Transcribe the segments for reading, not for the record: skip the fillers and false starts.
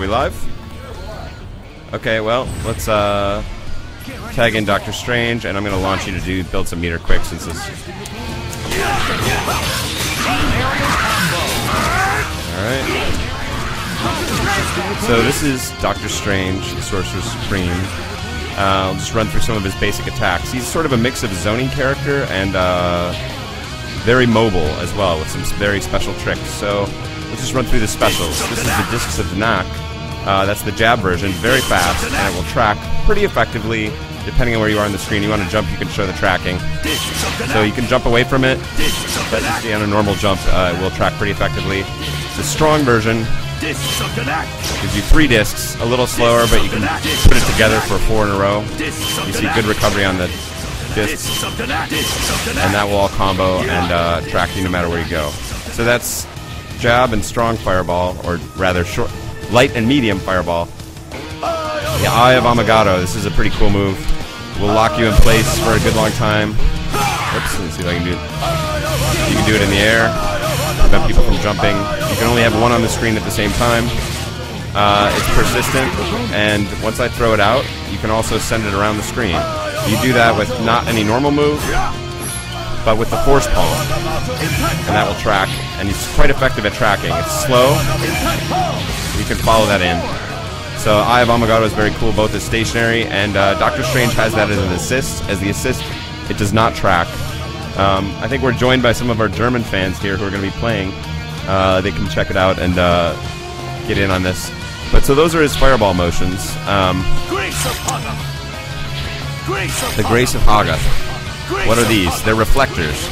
we live? Okay, well, let's tag in Doctor Strange, and I'm going to launch you to build some meter quick since this... Alright. So this is Doctor Strange, the Sorcerer Supreme. I'll just run through some of his basic attacks. He's sort of a mix of a zoning character and very mobile as well, with some very special tricks. So let's just run through the specials. This is the Discs of Knock. That's the jab version, very fast, and it will track pretty effectively depending on where you are on the screen. You want to jump, you can show the tracking. So you can jump away from it, but you see on a normal jump, it will track pretty effectively. The strong version gives you 3 discs, a little slower, but you can put it together for 4 in a row. You see good recovery on the discs, and that will all combo and track you no matter where you go. So that's jab and strong fireball, or rather short, light and medium fireball. The Eye of Amagato, this is a pretty cool move. Will lock you in place for a good long time. Oops, let's see if I can do it. You can do it in the air, prevent people from jumping. You can only have 1 on the screen at the same time. It's persistent, and once I throw it out, you can also send it around the screen. You do that with not any normal move, but with the force palm, and that will track, and it's quite effective at tracking. It's slow, you can follow that in. So Eye of Amagato is very cool, both as stationary, and Doctor Strange has that as an assist. As the assist, it does not track. I think we're joined by some of our German fans here who are going to be playing. They can check it out and get in on this. But so those are his fireball motions. The Grace of Haga. What are these? They're reflectors,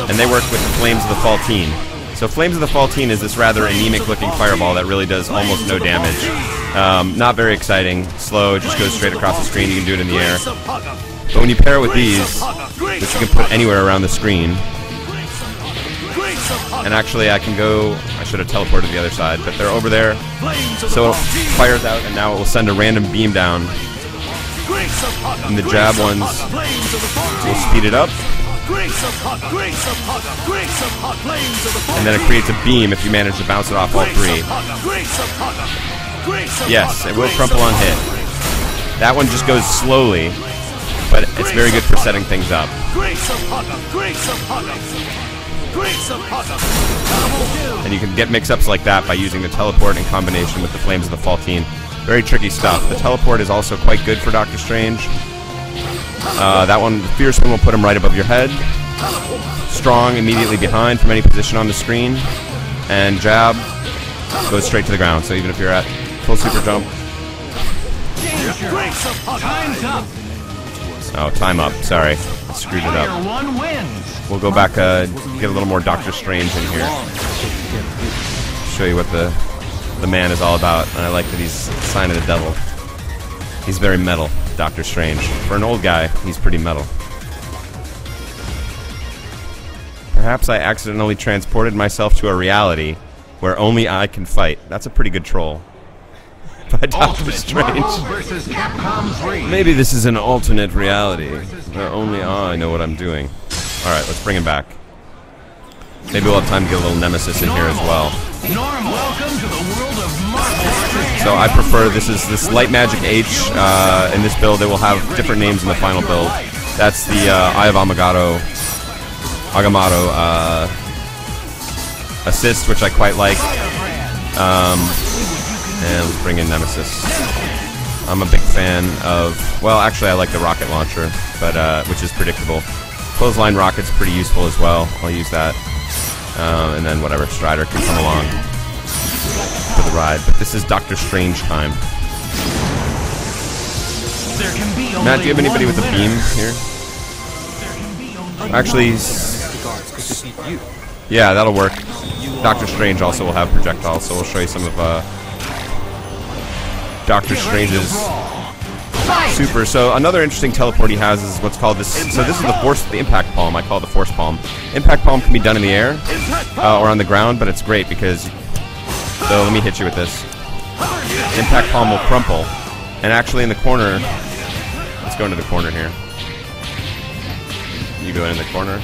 and they work with the Flames of the Faltine. So Flames of the Faltine is this rather anemic-looking fireball that really does almost no damage. Not very exciting, slow, it just goes straight across the screen, you can do it in the air. But when you pair it with these, which you can put anywhere around the screen, and actually I can go, I should have teleported to the other side, but they're over there, so it fires out and now it will send a random beam down. And the jab ones will speed it up. And then it creates a beam if you manage to bounce it off all 3. Yes, it will crumple on hit. That one just goes slowly, but it's very good for setting things up. And you can get mix-ups like that by using the teleport in combination with the Flames of the Faltine. Very tricky stuff. The teleport is also quite good for Doctor Strange. That one, the fierce one, will put him right above your head. Strong immediately behind from any position on the screen. And jab goes straight to the ground. So even if you're at full super jump. Oh, time up. Sorry. I screwed it up. We'll go back, get a little more Doctor Strange in here. Show you what the man is all about. And I like that he's a sign of the devil. He's very metal, Doctor Strange. For an old guy, he's pretty metal. Perhaps I accidentally transported myself to a reality where only I can fight. That's a pretty good troll. By Doctor Strange. Maybe this is an alternate reality where only I know what I'm doing. Alright, let's bring him back. Maybe we'll have time to get a little Nemesis in here as well. So I prefer, this Light Magic H in this build. It will have different names in the final build. That's the Eye of Amagato assist, which I quite like. And let's bring in Nemesis. I'm a big fan of, well, actually I like the rocket launcher, but which is predictable. Clothesline rocket's pretty useful as well. I'll use that. And then whatever, Strider can come along for the ride. But this is Doctor Strange time. Matt, do you have anybody with a beam here? Actually, yeah, that'll work. Doctor Strange also will have projectiles, so we'll show you some of Doctor Strange's super. So another interesting teleport he has is what's called this. So this is the impact palm. I call it the force palm. Impact palm can be done in the air or on the ground, but it's great because. So let me hit you with this. Impact palm will crumple, and actually in the corner. Let's go into the corner here. You go in the corner.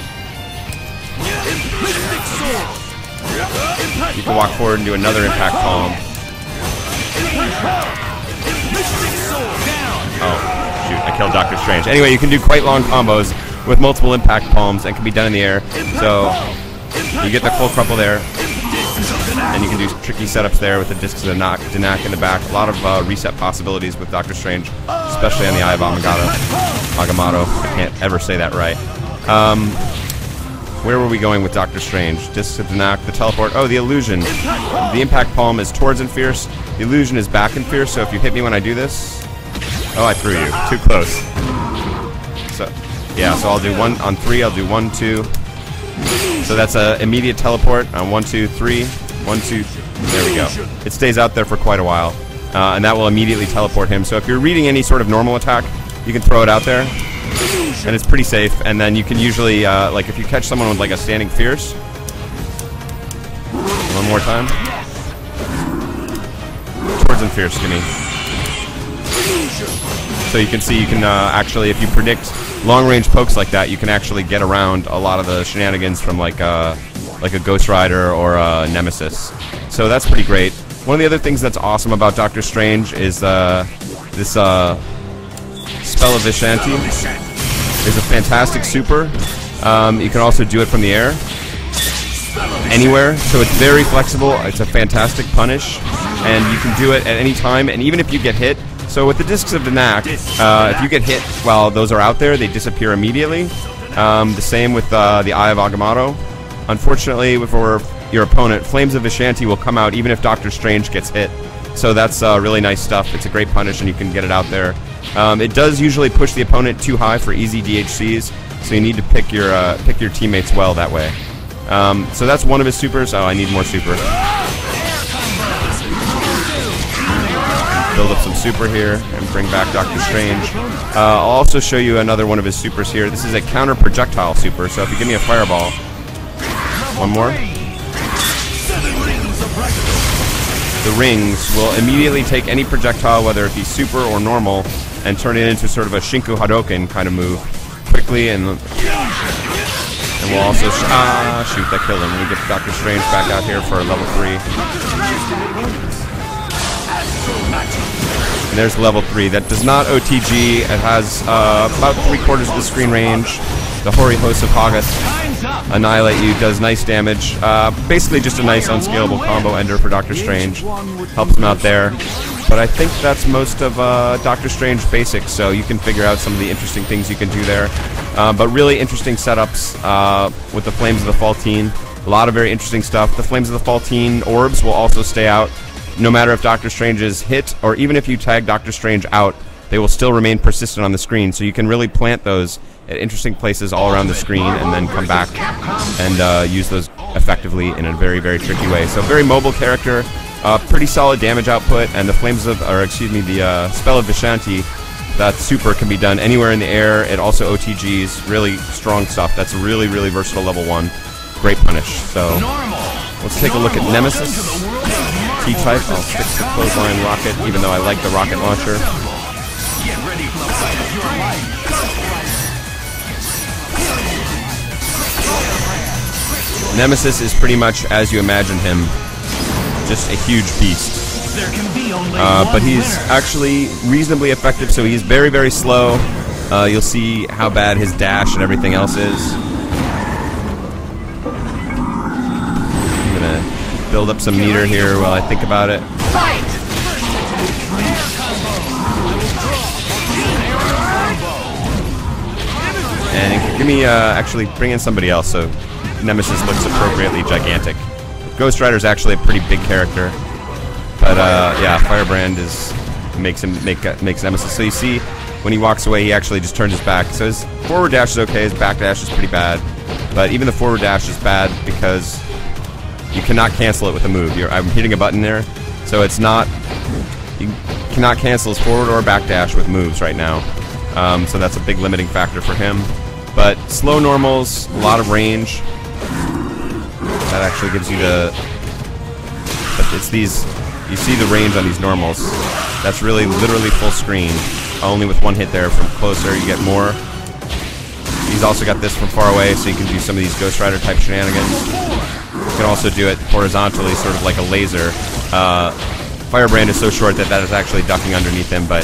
You can walk forward and do another impact palm. Oh, shoot, I killed Doctor Strange. Anyway, you can do quite long combos with multiple impact palms and can be done in the air. So you get the full crumple there, and you can do tricky setups there with the discs of Danak in the back. A lot of reset possibilities with Doctor Strange, especially on the Eye of Agamotto. I can't ever say that right. Where were we going with Doctor Strange? Discs of Danak, the teleport. Oh, the illusion. The impact palm is towards and fierce. The illusion is back and fierce, so if you hit me when I do this... Oh, I threw you. Too close. So, yeah, so I'll do 1 on 3. I'll do 1, 2. So that's an immediate teleport on 1, 2, 3. 1, 2. There we go. It stays out there for quite a while, and that will immediately teleport him. So if you're reading any sort of normal attack, you can throw it out there, and it's pretty safe. And then you can usually, like if you catch someone with like a standing fierce. One more time. Towards and fierce, gimme. So you can see you can actually, if you predict long-range pokes like that, you can actually get around a lot of the shenanigans from like a Ghost Rider or a Nemesis. So that's pretty great. One of the other things that's awesome about Doctor Strange is this Spell of Vishanti is a fantastic super. You can also do it from the air, anywhere, so it's very flexible. It's a fantastic punish, and you can do it at any time, and even if you get hit. So with the Discs of Danak, if you get hit while those are out there, they disappear immediately. The same with the Eye of Agamotto. Unfortunately, for your opponent, Flames of Vishanti will come out even if Doctor Strange gets hit. So that's really nice stuff. It's a great punish, and you can get it out there. It does usually push the opponent too high for easy DHCs, so you need to pick your teammates well that way. So that's one of his supers. Oh, I need more super. Build up some super here and bring back Doctor Strange. I'll also show you another one of his supers here. This is a counter projectile super, so if you give me a fireball. One more. The rings will immediately take any projectile, whether it be super or normal, and turn it into sort of a Shinku Hadoken kind of move quickly, and we'll also shoot, that killed him. We get Doctor Strange back out here for level 3. And there's level 3. That does not OTG. It has about 3/4 of the screen range. The Hori Host of Hoggoth Annihilate You does nice damage. Basically just a nice unscalable combo ender for Doctor Strange. Helps him out there. But I think that's most of Doctor Strange basics, so you can figure out some of the interesting things you can do there. But really interesting setups with the Flames of the Faultine. A lot of very interesting stuff. The Flames of the Faultine orbs will also stay out. No matter if Doctor Strange is hit, or even if you tag Doctor Strange out, they will still remain persistent on the screen. So you can really plant those at interesting places all around the screen, and then come back and use those effectively in a very, very tricky way. So very mobile character, pretty solid damage output, and the the Spell of Vishanti, that super can be done anywhere in the air. It also OTGs, really strong stuff. That's really, really versatile level 1. Great punish. So let's take a look at Nemesis. T-type, I'll stick to Clothesline Rocket, even though I like the rocket launcher. Nemesis is pretty much as you imagine him, just a huge beast. But he's actually reasonably effective, so he's very, very slow. You'll see how bad his dash and everything else is. I'm gonna build up some meter here while I think about it. And give me, actually bring in somebody else so Nemesis looks appropriately gigantic. Ghost Rider's actually a pretty big character, but yeah, Firebrand makes Nemesis. So you see, when he walks away, he actually just turns his back. So his forward dash is okay, his back dash is pretty bad, but even the forward dash is bad because you cannot cancel it with a move. I'm hitting a button there, so it's not. You cannot cancel his forward or back dash with moves right now. So that's a big limiting factor for him. But slow normals, a lot of range. That actually gives you the. But it's these. You see the range on these normals. That's really literally full screen. Only with one hit there from closer, you get more. He's also got this from far away, so you can do some of these Ghost Rider type shenanigans. You can also do it horizontally, sort of like a laser. Firebrand is so short that that is actually ducking underneath him, but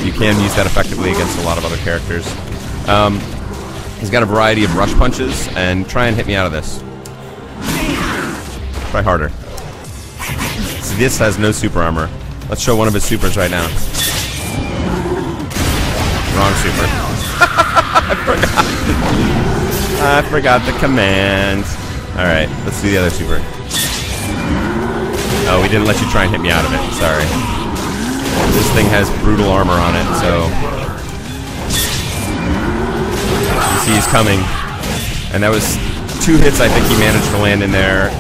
you can use that effectively against a lot of other characters. He's got a variety of rush punches, and try and hit me out of this. Try harder. See, this has no super armor. Let's show one of his supers right now. Wrong super. I forgot the command. Alright, let's do the other super. Oh, we didn't let you try and hit me out of it. Sorry. This thing has brutal armor on it, so... You see he's coming. And that was 2 hits I think he managed to land in there.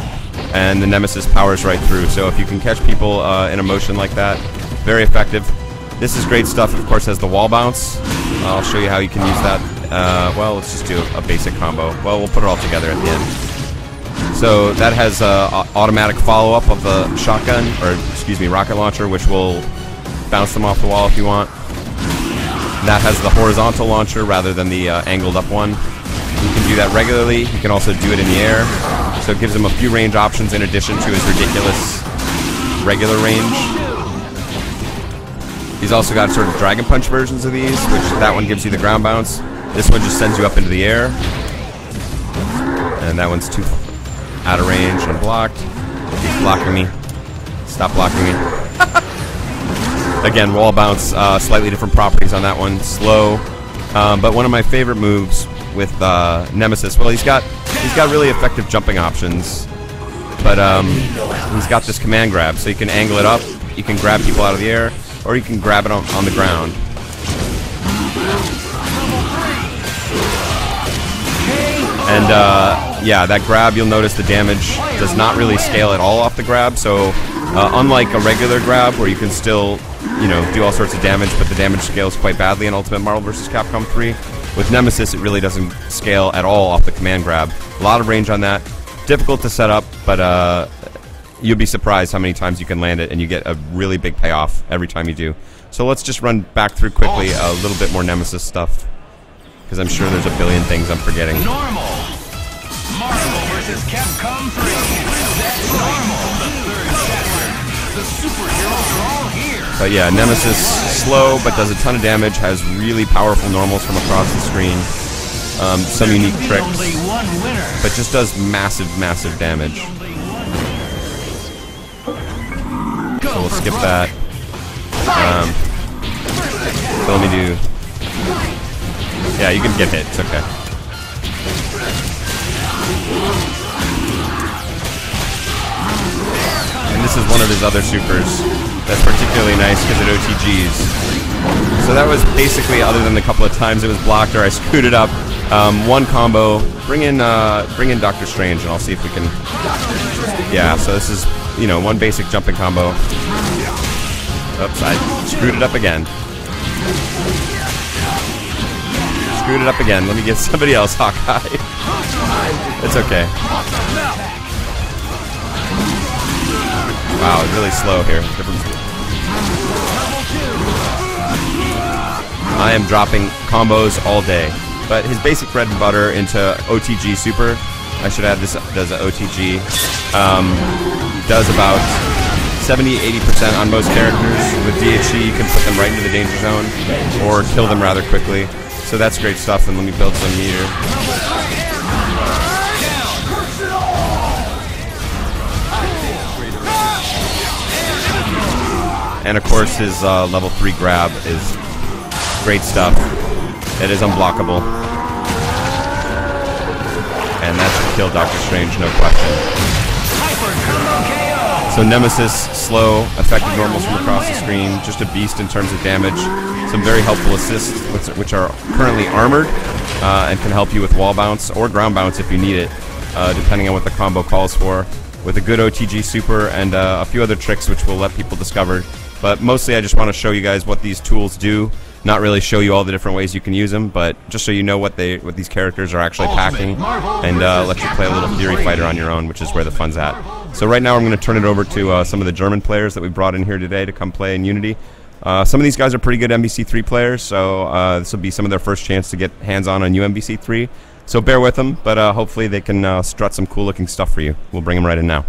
And the Nemesis powers right through. So if you can catch people in a motion like that, very effective. This is great stuff. Of course, has the wall bounce. I'll show you how you can use that. Well, let's just do a basic combo. Well, we'll put it all together at the end. So that has automatic follow-up of the shotgun, or excuse me, rocket launcher, which will bounce them off the wall if you want. That has the horizontal launcher rather than the angled up one. You can do that regularly. You can also do it in the air. So it gives him a few range options in addition to his ridiculous regular range. He's also got sort of Dragon Punch versions of these, which that one gives you the ground bounce. This one just sends you up into the air. And that one's too out of range and blocked. He's blocking me. Stop blocking me. Again, wall bounce, slightly different properties on that one. Slow. But one of my favorite moves with Nemesis, well, he's got really effective jumping options. But he's got this command grab, so you can angle it up, you can grab people out of the air, or you can grab it on the ground. And yeah, that grab, you'll notice the damage does not really scale at all off the grab. So unlike a regular grab where you can still, you know, do all sorts of damage, but the damage scales quite badly in Ultimate Marvel vs. Capcom 3. With Nemesis, it really doesn't scale at all off the command grab. A lot of range on that. Difficult to set up, but you'll be surprised how many times you can land it, and you get a really big payoff every time you do. So let's just run back through quickly a little bit more Nemesis stuff, because I'm sure there's a billion things I'm forgetting. Normal. Marvel vs. Capcom 3. That's normal. The third chapter. The superheroes are all here. But yeah, Nemesis, slow but does a ton of damage, has really powerful normals from across the screen. Some unique tricks, but just does massive, massive damage. So we'll skip that. So let me do... Yeah, you can get hit, it's okay. And this is one of his other supers that's particularly nice because it OTGs. So that was basically, other than the couple of times it was blocked or I screwed it up, one combo. Bring in Doctor Strange and I'll see if we can... Yeah, so this is, you know, one basic jumping combo. Oops, I screwed it up again. Screwed it up again. Let me get somebody else, Hawkeye. It's okay. Wow, it's really slow here. I am dropping combos all day. But his basic bread and butter into OTG Super, I should add this, does an OTG, does about 70-80% on most characters. With DHC, you can put them right into the danger zone, or kill them rather quickly. So that's great stuff, and let me build some meter. And of course his level 3 grab is great stuff. It is unblockable. And that should kill Doctor Strange, no question. So Nemesis, slow, effective normals from across the screen, just a beast in terms of damage. Some very helpful assists, which are currently armored, and can help you with wall bounce or ground bounce if you need it, depending on what the combo calls for. With a good OTG super and a few other tricks which we'll let people discover. But mostly I just want to show you guys what these tools do. Not really show you all the different ways you can use them, but just so you know what these characters are actually packing, and let you play a little Fury Fighter on your own, which is where the fun's at. So right now I'm going to turn it over to some of the German players that we brought in here today to come play in Unity. Some of these guys are pretty good MVC3 players, so this will be some of their first chance to get hands-on UMVC3. So bear with them, but hopefully they can strut some cool-looking stuff for you. We'll bring them right in now.